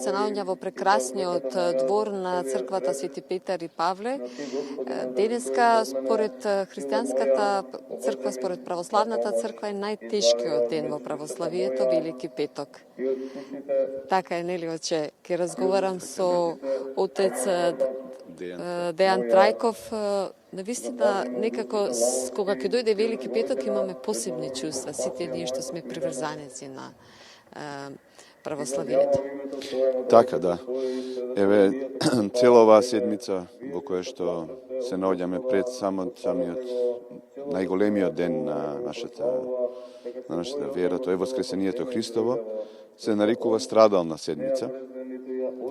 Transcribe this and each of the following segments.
Се наоѓа во прекрасниот двор на црквата Свети Петар и Павле. Денеска, според христијанската црква, според православната црква, е најтешкиот ден во православието, Велики петок. Така е, нели, оче? Ке разговарам со отец Дејан Трајков. Навистина, некако, кога ќе дојде Велики петок, имаме посебни чувства. Сите ние што сме приврзаници на православието. Така, да. Еве, цела оваа седмица во која што се наоѓаме пред самиот најголемиот ден на нашата вера, тоа е Воскресението Христово, се нарекува страдална седмица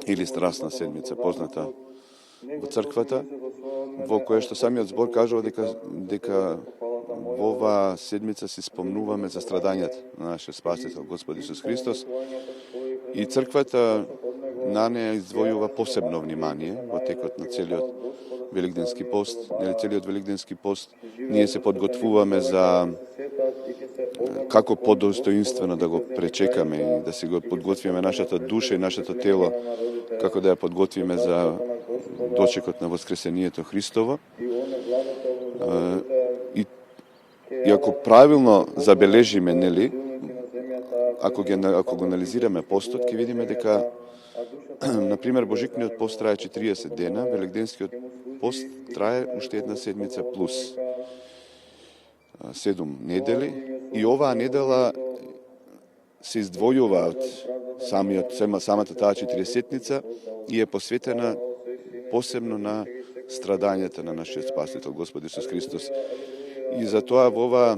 или страстна седмица, позната во црквата, во која што самиот збор кажува дека во оваа седмица си спомнуваме за страдањата на нашиот Спасител Господ Исус Христос, и црквата на неа издвојува посебно внимание во текот на целиот Великденски пост. Целиот Великденски пост ние се подготвуваме за како подостоинствено да го пречекаме и да си го подготвиме нашата душа и нашето тело, како да ја подготвиме за дочекот на Воскресението Христово. И ако правилно забележиме, нели, ако го анализираме постот, ќе видиме дека, например, Божикниот пост трае 40 дена, Великденскиот пост трае уште една седмица плюс 7 недели, и оваа недела се издвојува од самата таа 40-ница и е посветена посебно на страдањата на нашиот Спасител Господ Исус Христос. И затоа во оваа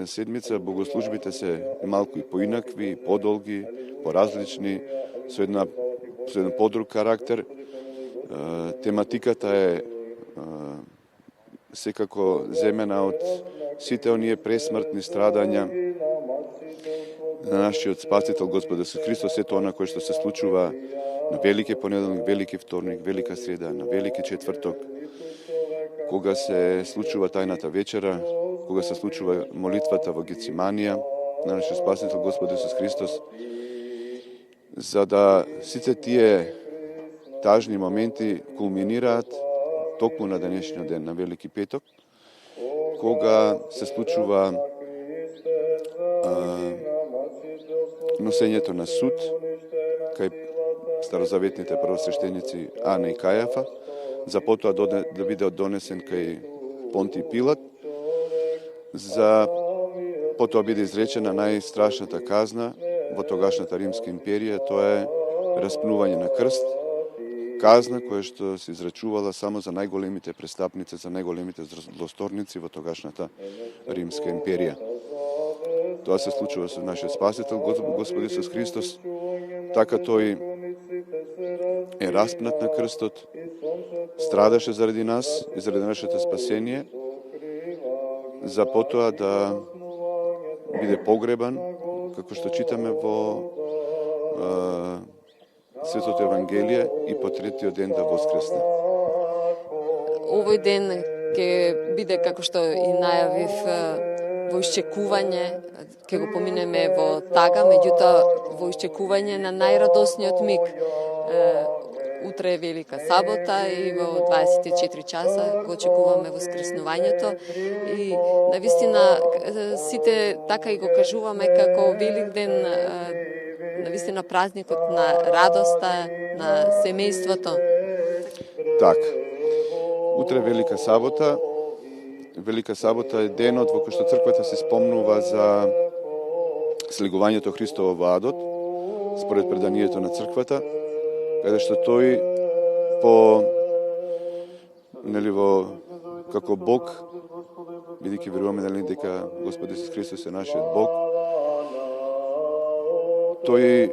седмица богослужбите се малку и поинакви, подолги, поразлични, со еден подруг карактер. Тематиката е секако земена од сите оние пресмртни страдања на нашиот Спасител Господ Исус Христос, сето она кое што се случува на Велики понеделник, Велики вторник, Велика среда, на Велики четврток, кога се случува тајната вечера, кога се случува молитвата во Гециманија на нашиот Спасител Господ Исус Христос, за да сите тие тажни моменти кулминираат токму на денешниот ден, на Велики петок, кога се случува носењето на суд кај старозаветните првосвештеници Ана и Кајафа, за потоа да биде донесен кај Понтиј Пилат, за потоа биде изречена најстрашната казна во тогашната Римска империја, тоа е распнување на крст, казна која што се израчувала само за најголемите престапници, за најголемите злосторници во тогашната Римска империја. Тоа се случува со нашиот Спасител Господ Исус Христос, така тој е распнат на крстот, страдаше заради нас и заради нашето спасение, за потоа да биде погребан, како што читаме во Светото Евангелие, и по третиот ден да воскресне. Овој ден ќе биде, како што и најавив, во исчекување, ќе го поминеме во тага, меѓутоа во исчекување на најрадосниот миг. Утре е Велика сабота и во 24 часа го очекуваме воскреснувањето, и навистина сите така и го кажуваме како Велик ден, навистина празникот на радоста, на семејството. Така. Утре е Велика сабота. Велика сабота е денот во кој што црквата се спомнува за слегувањето Христово во адот, според преданието на црквата, каде што тој како Бог, бидејќи веруваме дека Господ Исус Христос е нашиот Бог, тој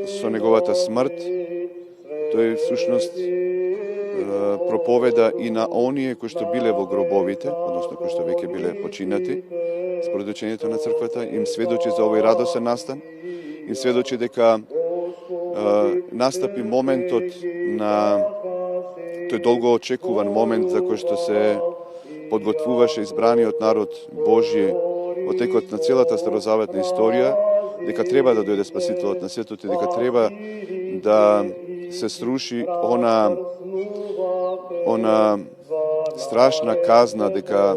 со неговата смрт, тој всушност проповеда и на оние кои што биле во гробовите, односно кои што веќе биле починати, според учењето на црквата, им сведочи за овој радосен настан, им сведочи дека настапи моментот на тој долго очекуван момент за кој што се подготвуваше избраниот народ Божји во текот на целата старозаветна историја, дека треба да дојде Спасителот на светот и дека треба да се сруши она страшна казна дека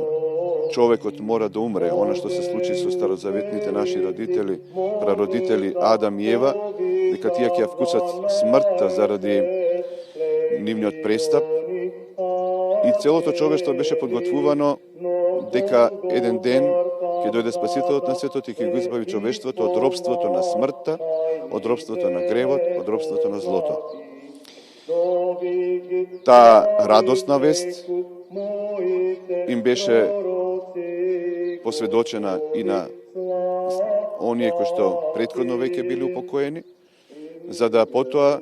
човекот мора да умре, она што се случи со старозаветните наши родители, прародители Адам и Ева, дека тие ќе ја вкусат смртта заради нивниот престап. И целото човештво беше подготвувано дека еден ден ќе дојде Спасителот на светот и ќе го избави човештвото од робството на смртта, од робството на гревот, од робството на злото. Таа радосна вест им беше посведочена и на оние кои што претходно веќе били упокоени, за да потоа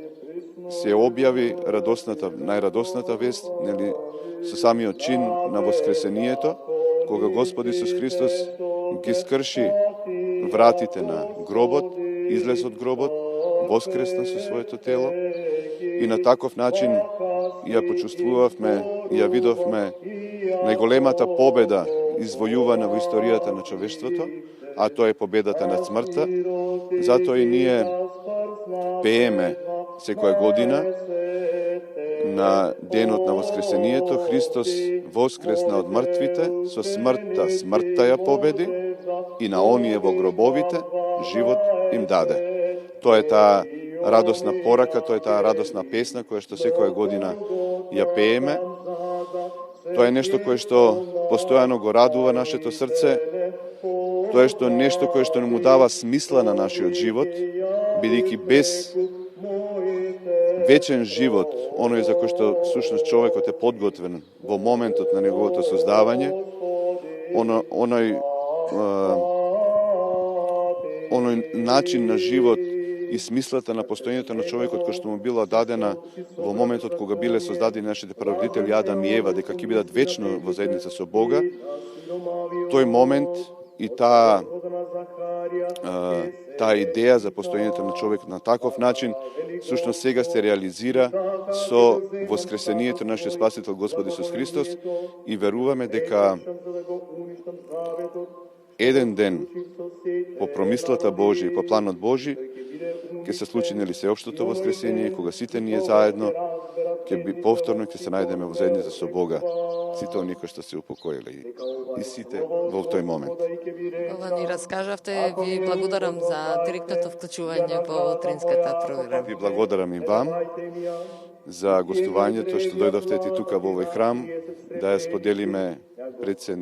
се објави најрадосната вест, нели, со самиот чин на воскресението, кога Господ Исус Христос ги скрши вратите на гробот, излез од гробот, воскресна со своето тело и на таков начин ја почувствувавме и ја видовме најголемата победа извојувана во историјата на човештвото, а тоа е победата над смртта. Затоа и ние пееме секоја година на денот на воскресението: Христос воскресна од мртвите, со смртта смртта ја победи и на оние во гробовите живот им даде. Тоа е таа радосна порака, тоа е таа радосна песна која што секоја година ја пееме. Тоа е нешто кое што постојано го радува нашето срце. Тоа е нешто кое што му дава смисла на нашиот живот, бидејќи без вечен живот, оној за кој што всушност човекот е подготвен во моментот на неговото создавање, оној начин на живот и смислата на постоењето на човекот кој што му била дадена во моментот кога биле создадени нашите прародители Адам и Ева, дека ќе бидат вечно во заедница со Бога, тој момент и таа идеја за постоењето на човек на таков начин, всушност сега се реализира со воскресението на нашиот Спасител Господ Исус Христос и веруваме дека еден ден по промислата Божја и по планот Божи ќе се случи сеопштото воскресение, кога сите ние заедно повторно ќе се најдеме во заедница со Бога, сите оние кои што се упокоиле и сите во тој момент. Ова ни раскажавте, ви благодарам за директното вклучување во утринската програма. Ви благодарам и вам за гостувањето што дојдовте ти тука во овој храм, да ја споделиме пред се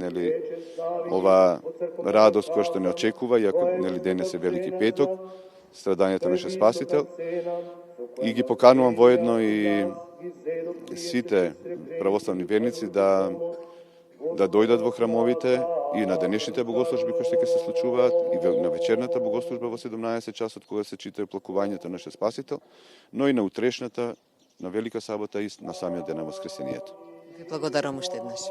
ова радост која што не очекува, иако денес е Велики петок, страдањето на нашиот Спасител, и ги поканувам воедно и сите православни верници да дојдат во храмовите и на денешните богослужби кои што ќе се случуваат и на вечерната богослужба во 17 часот кога се чита оплакувањето на нашиот Спасител, но и на утрешната, на Велика сабота и на самиот ден на Воскресението. Ви благодарам уште еднаш.